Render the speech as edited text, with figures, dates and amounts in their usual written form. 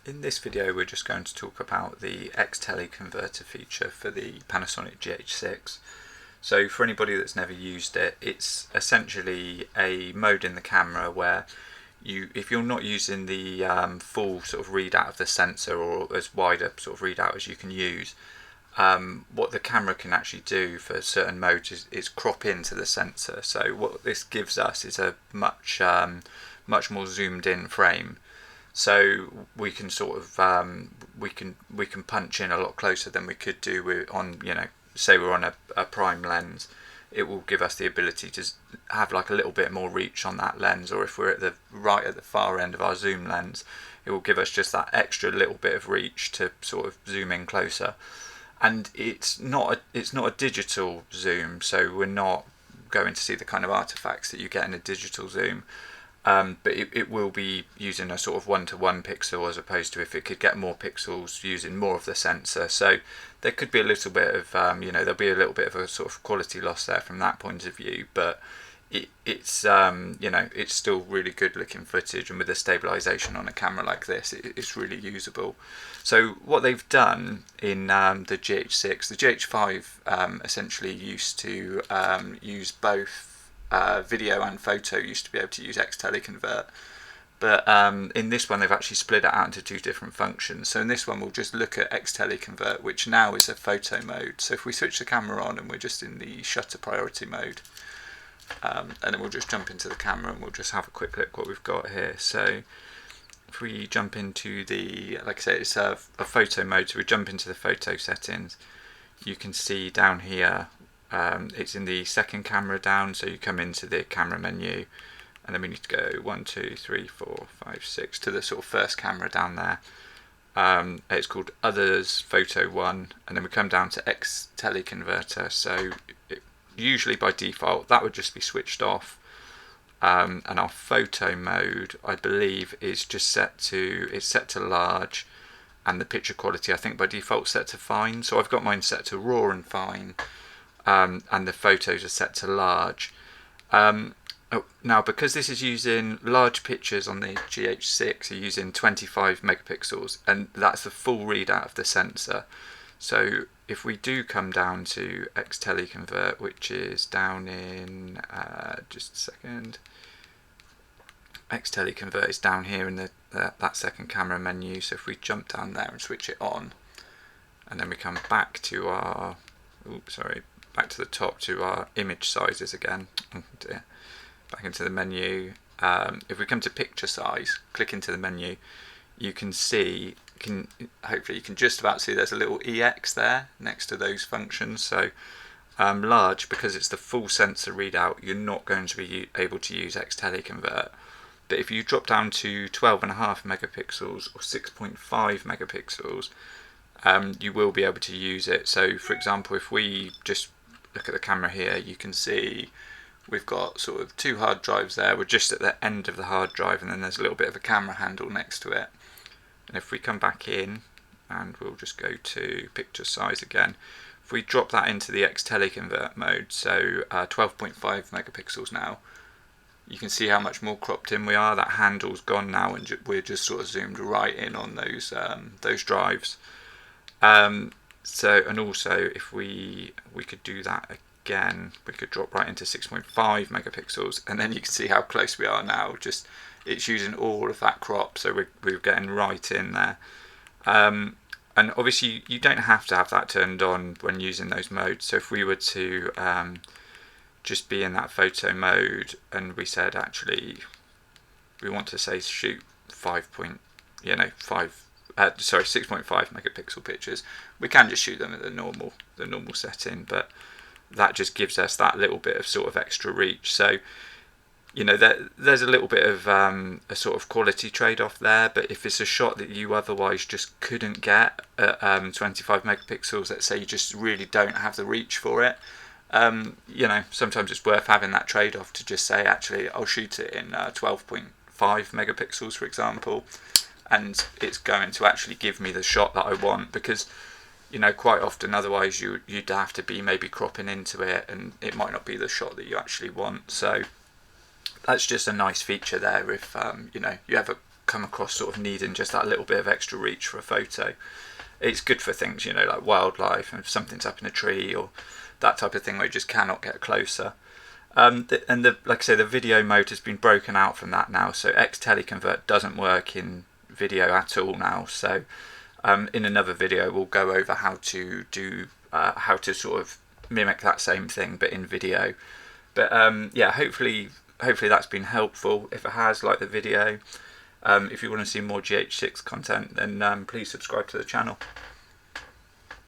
In this video we're just going to talk about the ExTele Convertor feature for the Panasonic GH6. So for anybody that's never used it, it's essentially a mode in the camera where if you're not using the full sort of readout of the sensor or as wide a sort of readout as you can use, what the camera can actually do for certain modes is crop into the sensor. So what this gives us is a much more zoomed in frame. So we can sort of we can punch in a lot closer than we could do on, say we're on a prime lens. It will give us the ability to have like a little bit more reach on that lens, or if we're at the far end of our zoom lens, it will give us just that extra little bit of reach to sort of zoom in closer. And it's not a digital zoom, so we're not going to see the kind of artifacts that you get in a digital zoom. But it will be using a sort of 1-to-1 pixel, as opposed to if it could get more pixels using more of the sensor. So there could be a little bit of, there'll be a little bit of a sort of quality loss there from that point of view. But it's still really good looking footage, and with the stabilization on a camera like this, it's really usable. So what they've done in the GH6, the GH5 essentially used to use both. Video and photo used to be able to use ExTele Convert, but in this one they've actually split it out into two different functions. So in this one we'll just look at ExTele Convert, which now is a photo mode. So if we switch the camera on and we're just in the shutter priority mode, and then we'll just jump into the camera and we'll just have a quick look what we've got here. So if we jump into the, like I say, it's a photo mode, so we jump into the photo settings, you can see down here it's in the second camera down, so you come into the camera menu and then we need to go 1, 2, 3, 4, 5, 6 to the sort of first camera down there. It's called Others Photo 1, and then we come down to ExTele Converter. So usually by default that would just be switched off, and our photo mode I believe is just set to large, and the picture quality I think by default set to fine. So I've got mine set to raw and fine. And the photos are set to large. Now, because this is using large pictures on the GH6, are using 25 megapixels, and that's the full readout of the sensor. So if we do come down to ExTele Convert, which is down in just a second, ExTele Convert is down here in that second camera menu. So if we jump down there and switch it on, and then we come back to our, back to the top to our image sizes again. Oh dear. Back into the menu. If we come to picture size, click into the menu, you can see, hopefully you can just about see there's a little EX there next to those functions. So large, because it's the full sensor readout, you're not going to be able to use ExTele Convert. But if you drop down to 12.5 megapixels or 6.5 megapixels, you will be able to use it. So for example, if we just look at the camera here, you can see we've got sort of two hard drives there. We're just at the end of the hard drive, and then there's a little bit of a camera handle next to it. And if we come back in and we'll just go to picture size again, if we drop that into the ExTele Convert mode, so 12.5 megapixels now, you can see how much more cropped in we are. That handle's gone now, and we're just sort of zoomed right in on those drives. So, and also if we could do that again, we could drop right into 6.5 megapixels, and then you can see how close we are now. Just it's using all of that crop, so we're getting right in there. And obviously you don't have to have that turned on when using those modes. So if we were to just be in that photo mode, and we said actually we want to say shoot 6.5 megapixel pictures, we can just shoot them at the normal setting, but that just gives us that little bit of sort of extra reach. So there's a little bit of a sort of quality trade-off there, but if it's a shot that you otherwise just couldn't get at 25 megapixels, let's say you just really don't have the reach for it, sometimes it's worth having that trade-off to just say actually I'll shoot it in 12.5 megapixels for example, and it's going to actually give me the shot that I want, because quite often otherwise you'd have to be maybe cropping into it, and it might not be the shot that you actually want. So that's just a nice feature there if you have a come across sort of needing just that little bit of extra reach for a photo. It's good for things, you know, like wildlife, and if something's up in a tree or that type of thing where you just cannot get closer. Like I say, the video mode has been broken out from that now, so ExTele Convert doesn't work in video at all now. So in another video we'll go over how to do how to sort of mimic that same thing but in video. But yeah, hopefully that's been helpful. If it has, like the video. If you want to see more GH6 content, then please subscribe to the channel.